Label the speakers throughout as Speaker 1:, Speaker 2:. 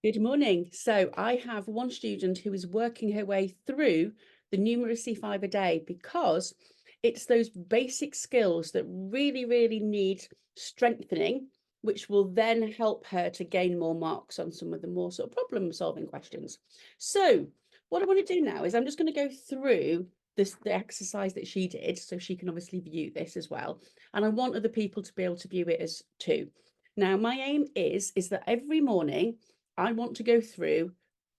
Speaker 1: Good morning. So I have one student who is working her way through the Numeracy 5 a day because it's those basic skills that really need strengthening, which will then help her to gain more marks on some of the more sort of problem solving questions. So what I want to do now is I'm just going to go through the exercise that she did, so she can obviously view this as well. And I want other people to be able to view it as too. Now, my aim is that every morning I want to go through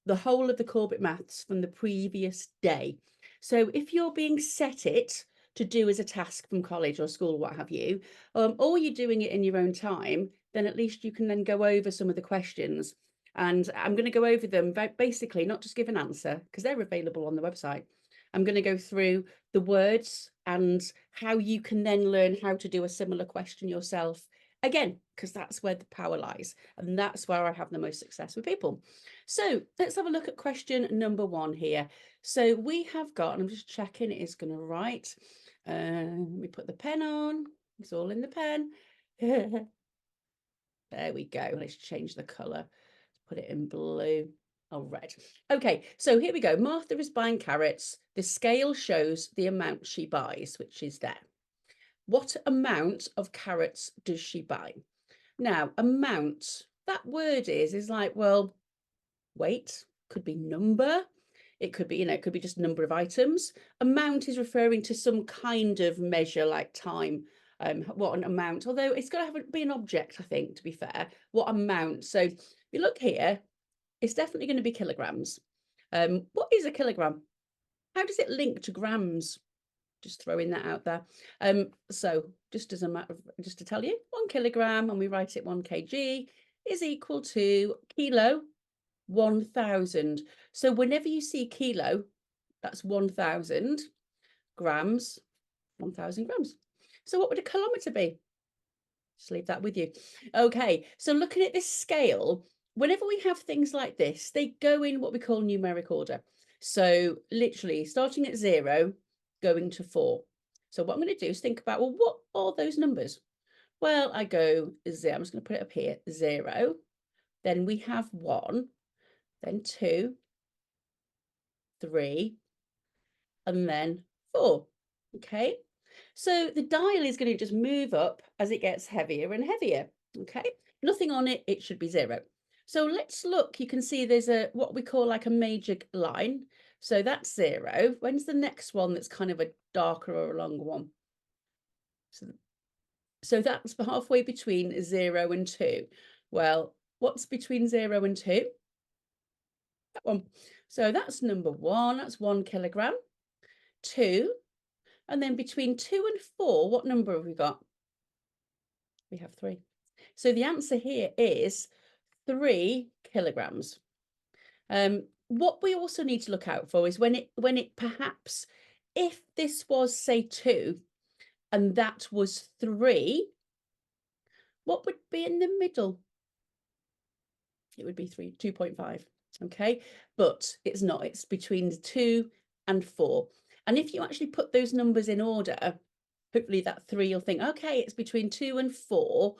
Speaker 1: the whole of the Corbett Maths from the previous day. So if you're being set it to do as a task from college or school, what have you, or you're doing it in your own time, then at least you can then go over some of the questions. And I'm going to go over them, basically, not just give an answer, because they're available on the website. I'm going to go through the words and how you can then learn how to do a similar question yourself. Again, because that's where the power lies, and that's where I have the most success with people. So let's have a look at question number 1 here. So we have got, and I'm just checking it is going to write. Let me put the pen on. It's all in the pen. There we go. Let's change the colour. Put it in blue. Oh, red. Okay, so here we go. Martha is buying carrots. The scale shows the amount she buys, which is there. What amount of carrots does she buy? Now, amount, that word is like, well, weight, could be number. It could be, it could be just number of items. Amount is referring to some kind of measure like time. What an amount, although it's got to be an object, I think, to be fair. What amount? So if you look here, it's definitely going to be kilograms. What is a kilogram? How does it link to grams? Just throwing that out there. So just as a matter of, just to tell you, 1 kilogram, and we write it 1 kg, is equal to kilo 1000. So whenever you see kilo, that's 1000 grams, 1000 grams. So what would a kilometer be? Just leave that with you. Okay, so looking at this scale, whenever we have things like this, they go in what we call numeric order. So literally starting at 0, going to 4. So what I'm going to do is think about, well, what are those numbers? Well, I go 0. I'm just going to put it up here, 0. Then we have 1, then 2, 3, and then 4. Okay, so the dial is going to just move up as it gets heavier and heavier. Okay, nothing on it, it should be 0. So let's look. You can see there's a what we call like a major line. So that's 0. When's the next one that's kind of a darker or a longer one? So that's halfway between 0 and 2. Well, what's between 0 and 2? That one. So that's number 1. That's 1 kilogram. 2. And then between 2 and 4, what number have we got? We have 3. So the answer here is 3 kilograms. What we also need to look out for is when it perhaps, if this was say 2 and that was 3, what would be in the middle? It would be 2.5. Okay, but it's not. It's between 2 and 4. And if you actually put those numbers in order, hopefully that 3 you'll think, okay, it's between 2 and 4.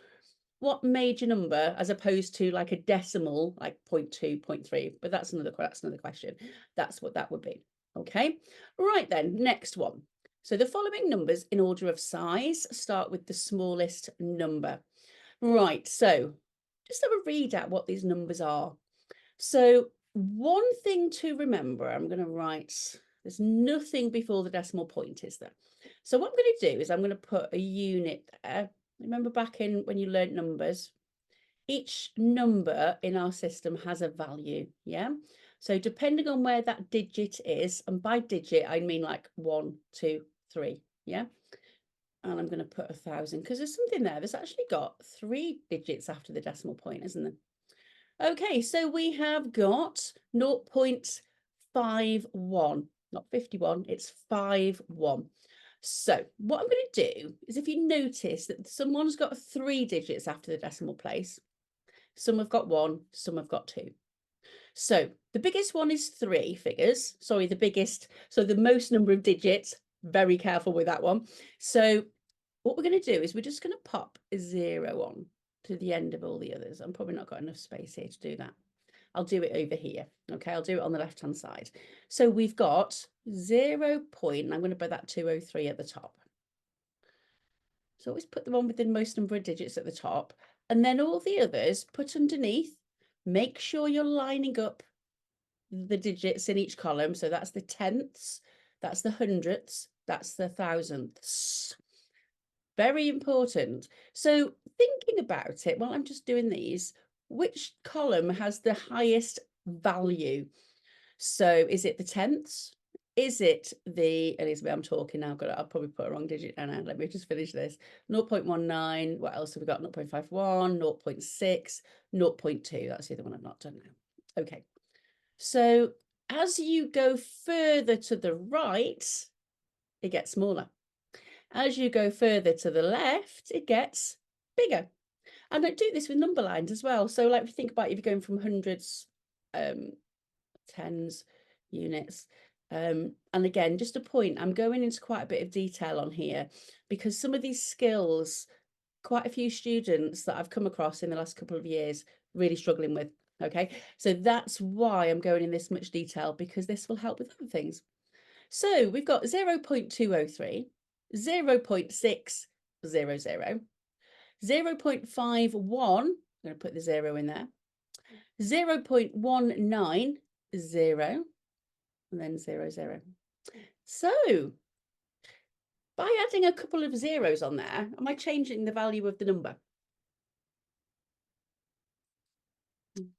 Speaker 1: What major number, as opposed to like a decimal, like 0.2, 0.3, but that's another question. That's what that would be. Okay, right then, next one. So the following numbers in order of size start with the smallest number. Right, so just have a read at what these numbers are. So one thing to remember, I'm going to write, there's nothing before the decimal point, is there? So what I'm going to do is I'm going to put a unit there. Remember back in when you learned numbers, each number in our system has a value, yeah? So depending on where that digit is, and by digit, I mean like 1, 2, 3, yeah? And I'm going to put 1000 because there's something there. There's actually got 3 digits after the decimal point, isn't there? Okay, so we have got 0.51, not 51, it's 51. So what I'm going to do is, if you notice that someone's got 3 digits after the decimal place, some have got 1, some have got 2. So the biggest one is 3 figures. Sorry, the biggest, so the most number of digits, very careful with that one. So what we're going to do is we're just going to pop a 0 on to the end of all the others. I'm probably not got enough space here to do that. I'll do it over here. Okay, I'll do it on the left-hand side. So we've got 0 point, and I'm going to put that 203 at the top. So always put the one with the most number of digits at the top, and then all the others put underneath. Make sure you're lining up the digits in each column. So that's the tenths, that's the hundredths, that's the thousandths. Very important. So thinking about it, while I'm just doing these, which column has the highest value? So is it the tenths? Is it the, Elizabeth, I'm talking now, I'll probably put a wrong digit in. Let me just finish this. 0.19, what else have we got? 0.51, 0.6, 0.2. That's the other one I've not done now. Okay. So as you go further to the right, it gets smaller. As you go further to the left, it gets bigger. And I do this with number lines as well. So like if you think about if you're going from hundreds, tens, units, and again, just a point, I'm going into quite a bit of detail on here because some of these skills, quite a few students that I've come across in the last couple of years really struggling with. Okay, so that's why I'm going in this much detail, because this will help with other things. So we've got 0.203, 0.600, 0.51, I'm going to put the 0 in there, 0.190, and then 00. So by adding a couple of zeros on there, am I changing the value of the number?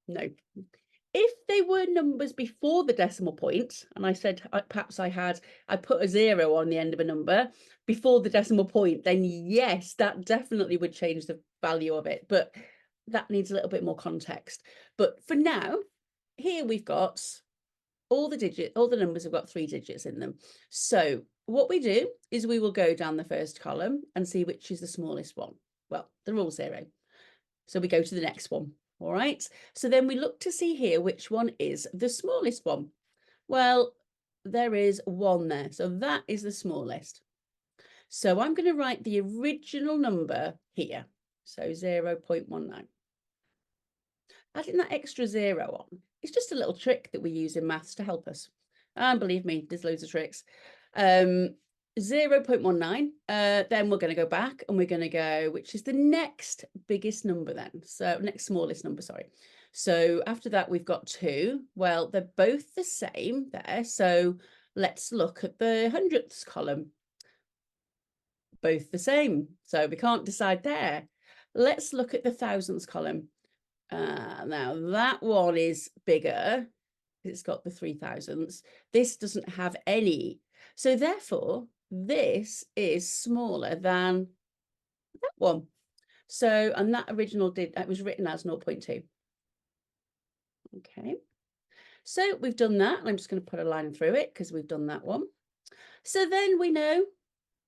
Speaker 1: No. If they were numbers before the decimal point, and I said perhaps I put a 0 on the end of a number before the decimal point, then yes, that definitely would change the value of it. But that needs a little bit more context. But for now, here we've got all the numbers have got 3 digits in them. So what we do is we will go down the first column and see which is the smallest one. Well, they're all 0. So we go to the next one. All right, so then we look to see here which one is the smallest one. Well, there is 1 there, so that is the smallest. So I'm going to write the original number here, so 0.19. Adding that extra 0 on, it's just a little trick that we use in maths to help us. And believe me, there's loads of tricks. 0.19, then we're going to go back and we're going to go, which is the next biggest number then, so next smallest number, sorry. So after that we've got 2. Well, they're both the same there, so let's look at the hundredths column. Both the same, so we can't decide there. Let's look at the thousands column. Now that one is bigger, it's got the 3000s. This doesn't have any, so therefore this is smaller than that one. So, and that original it was written as 0.2. Okay, so we've done that, and I'm just going to put a line through it because we've done that one. So then we know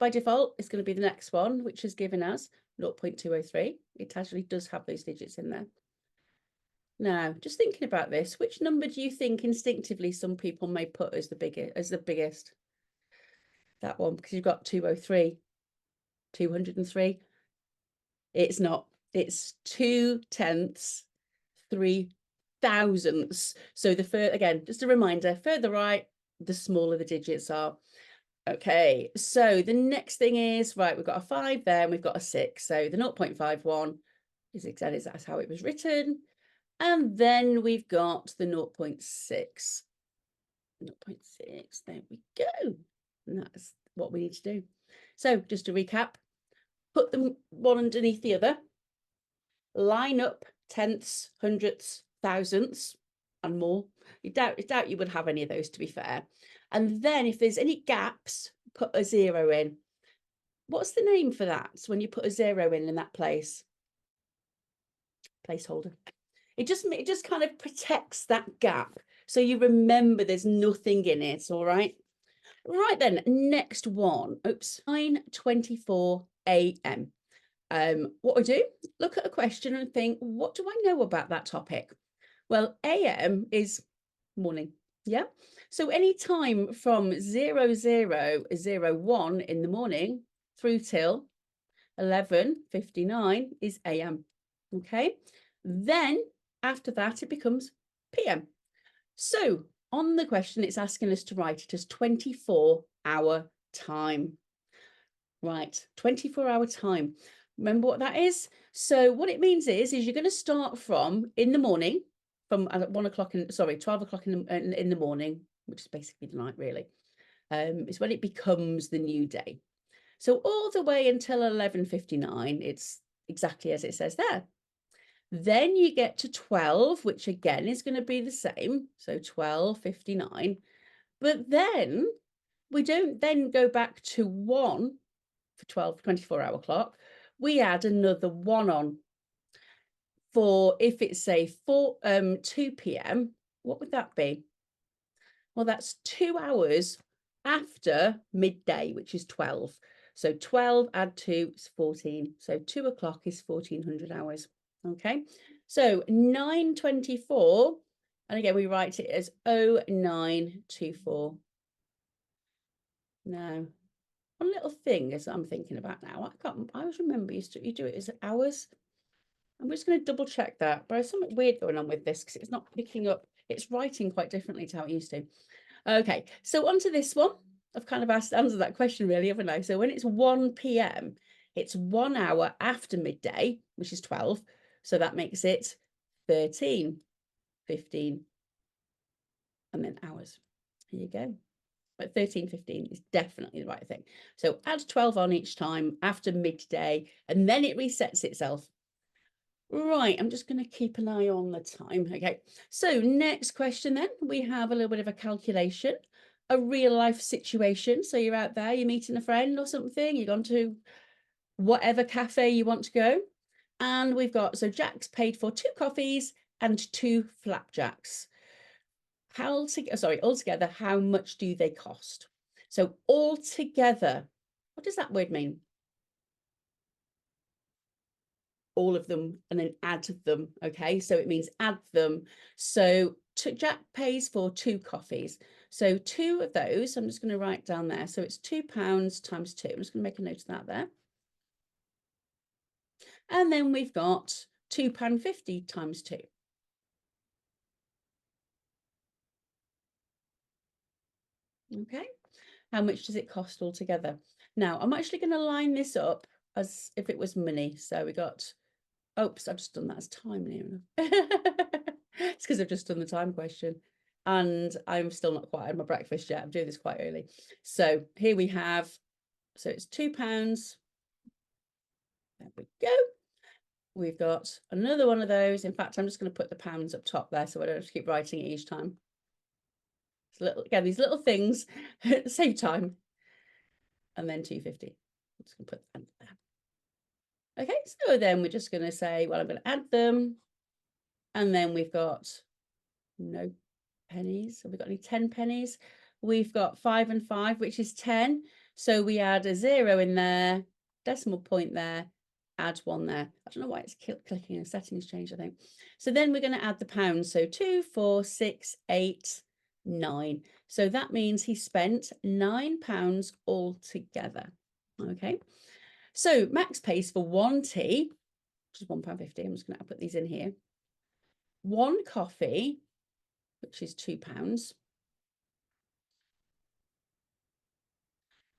Speaker 1: by default it's going to be the next one, which is given as 0.203. It actually does have those digits in there. Now, just thinking about this, which number do you think instinctively some people may put as the biggest? That one, because you've got 203, 203. It's not. It's 2 tenths, 3 thousandths. So again, just a reminder, further right, the smaller the digits are. Okay, so the next thing is, right, we've got a 5 there and we've got a 6. So the 0.51 is exactly that's how it was written. And then we've got the 0.6. 0.6, there we go. And that's what we need to do. So just to recap, put them one underneath the other, line up tenths, hundredths, thousandths, and more. I doubt you would have any of those, to be fair. And then if there's any gaps, put a 0 in. What's the name for that? So when you put a 0 in that place? Placeholder. It just kind of protects that gap. So you remember there's nothing in it, all right? Right then, next one. Oops, 9:24 a.m. What I do, look at a question and think, what do I know about that topic? Well, a.m. is morning, yeah? So any time from 00:01 in the morning through till 11:59 is a.m., okay? Then after that, it becomes p.m. So on the question, it's asking us to write it as 24-hour time. Right, 24-hour time. Remember what that is? So what it means is you're going to start from in the morning, from 12 o'clock in the morning, which is basically the night really. It's when it becomes the new day. So all the way until 11:59, it's exactly as it says there. Then you get to 12, which again is going to be the same. So 12:59. But then we don't then go back to 1 for 24-hour clock. We add another 1 on. For if it's say 2 p.m., what would that be? Well, that's 2 hours after midday, which is 12. So 12 add 2 is 14. So 2 o'clock is 1400 hours. Okay, so 9:24, and again we write it as 0924. Now, one little thing as I'm thinking about now, I always remember you do it as hours. I'm just going to double check that, but there's something weird going on with this because it's not picking up, it's writing quite differently to how it used to. Okay, so onto this one. I've kind of answered that question really, haven't I? So when it's 1 p.m, it's 1 hour after midday, which is 12. So that makes it 13, 15, and then hours. Here you go. But 13:15 is definitely the right thing. So add 12 on each time after midday, and then it resets itself. Right, I'm just going to keep an eye on the time. Okay, so next question then, we have a little bit of a calculation, a real life situation. So you're out there, you're meeting a friend or something, you've gone to whatever cafe you want to go. And we've got, so Jack's paid for 2 coffees and 2 flapjacks. Altogether, how much do they cost? So altogether, what does that word mean? All of them and then add them. Okay, so it means add them. So Jack pays for 2 coffees. So 2 of those, I'm just going to write down there. So it's £2 times 2. I'm just going to make a note of that there. And then we've got £2.50 times 2. Okay, how much does it cost altogether? Now, I'm actually going to line this up as if it was money. So we got, oops, I've just done that as time near enough. It's because I've just done the time question. And I'm still not quite had my breakfast yet. I'm doing this quite early. So here we have, so it's £2. There we go. We've got another one of those. In fact, I'm just going to put the pounds up top there so I don't have to keep writing it each time. Again, these little things save time. And then 250. I'm just going to put that there. Okay, so then we're just going to say, well, I'm going to add them. And then we've got no pennies. Have we got any 10 pennies? We've got 5 and 5, which is 10. So we add a 0 in there, decimal point there, add 1 there. I don't know why it's clicking and settings change, I think. So then we're going to add the pounds. So 2, 4, 6, 8, 9. So that means he spent £9 altogether. Okay. So Max pays for 1 tea, which is £1.50. I'm just going to put these in here. 1 coffee, which is £2.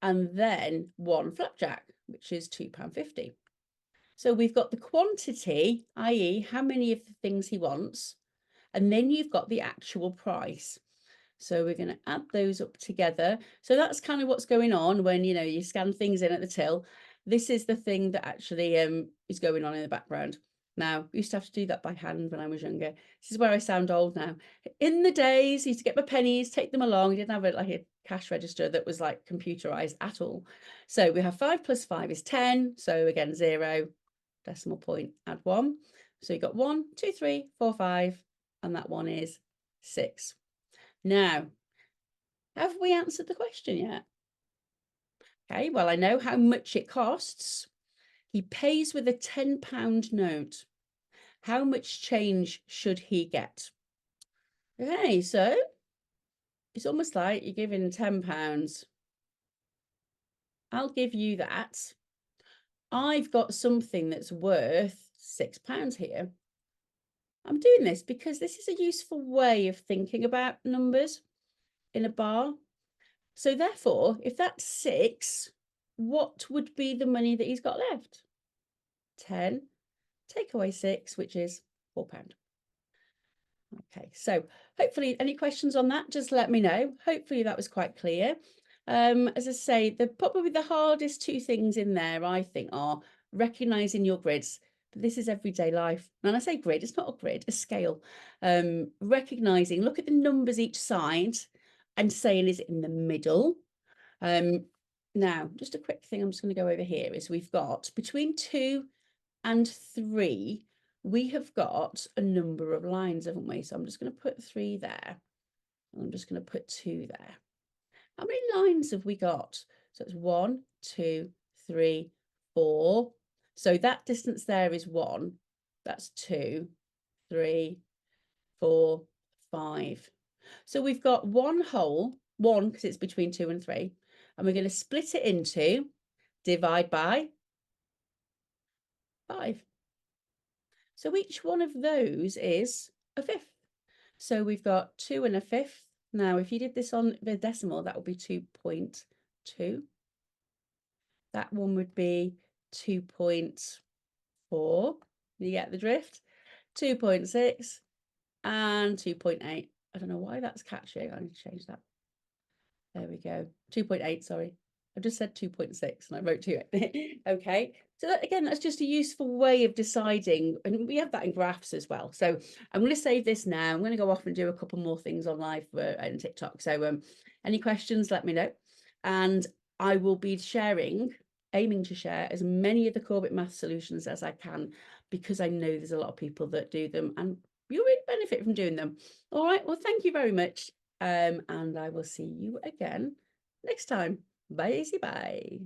Speaker 1: And then 1 flapjack, which is £2.50. So we've got the quantity, i.e. how many of the things he wants, and then you've got the actual price. So we're going to add those up together. So that's kind of what's going on when, you know, you scan things in at the till. This is the thing that actually is going on in the background. Now, we used to have to do that by hand when I was younger. This is where I sound old now. In the days, I used to get my pennies, take them along. I didn't have like a cash register that was like computerized at all. So we have 5 plus 5 is 10. So again, 0, decimal point, add 1. So you got 1, 2, 3, 4, 5, and that one is 6. Now, have we answered the question yet? Okay, well, I know how much it costs. He pays with a £10 note. How much change should he get? Okay, so it's almost like you're giving £10. I'll give you that. I've got something that's worth £6 here. I'm doing this because this is a useful way of thinking about numbers in a bar. So therefore, if that's 6, what would be the money that he's got left? 10, take away 6, which is £4. Okay, so hopefully any questions on that, just let me know. Hopefully that was quite clear. As I say, probably the hardest 2 things in there, I think, are recognising your grids. But this is everyday life. And I say grid, it's not a grid, a scale. Recognising, look at the numbers each side and saying, is it in the middle? Now, just a quick thing I'm just going to go over here is we've got between 2 and 3, we have got a number of lines, haven't we? So I'm just going to put 3 there. I'm just going to put 2 there. How many lines have we got? So it's 1, 2, 3, 4. So that distance there is 1. That's 2, 3, 4, 5. So we've got 1 because it's between 2 and 3. And we're going to split it into divide by 5. So each one of those is a fifth. So we've got 2 and a fifth. Now, if you did this on the decimal, that would be 2.2. That one would be 2.4. You get the drift? 2.6 and 2.8. I don't know why that's catching. I need to change that. There we go. 2.8, sorry. I just said 2.6 and I wrote 2. Okay. So that, again, that's just a useful way of deciding. And we have that in graphs as well. So I'm going to save this now. I'm going to go off and do a couple more things on live and TikTok. So any questions, let me know. And I will be aiming to share as many of the Corbett Maths solutions as I can, because I know there's a lot of people that do them and you'll really benefit from doing them. All right. Well, thank you very much. And I will see you again next time. Bye, bye.